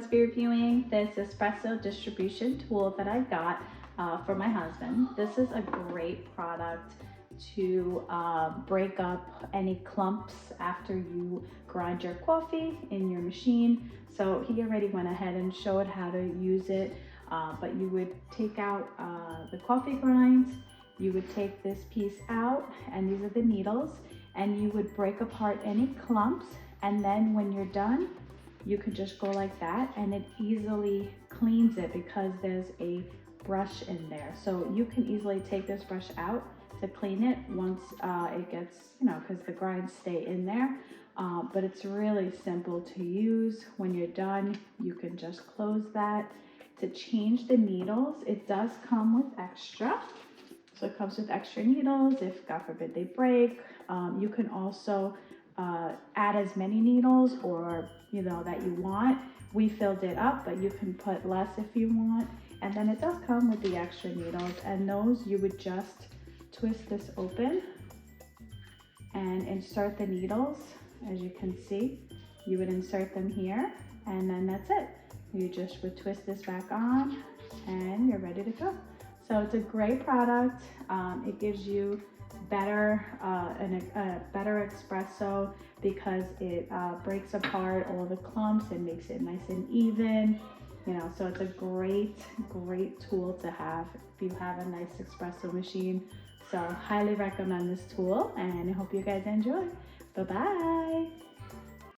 going to be reviewing this espresso distribution tool that I got for my husband. This is a great product to break up any clumps after you grind your coffee in your machine. So he already went ahead and showed how to use it, but you would take out the coffee grinds, you would take this piece out, and these are the needles, and you would break apart any clumps, and then when you're done, you could just go like that and it easily cleans it because there's a brush in there. So you can easily take this brush out to clean it once it gets, because the grinds stay in there. But it's really simple to use. When you're done, you can just close that. To change the needles, it does come with extra. So it comes with extra needles if God forbid they break. You can also add as many needles or that you want. We filled it up, but you can put less if you want. And then it does come with the extra needles, and those you would just twist this open and insert the needles. As you can see, you would insert them here, and then that's it. You just would twist this back on and you're ready to go. So it's a great product. It gives you better better espresso because it breaks apart all the clumps and makes it nice and even. So it's a great tool to have if you have a nice espresso machine. So highly recommend this tool, and I hope you guys enjoy. Bye bye.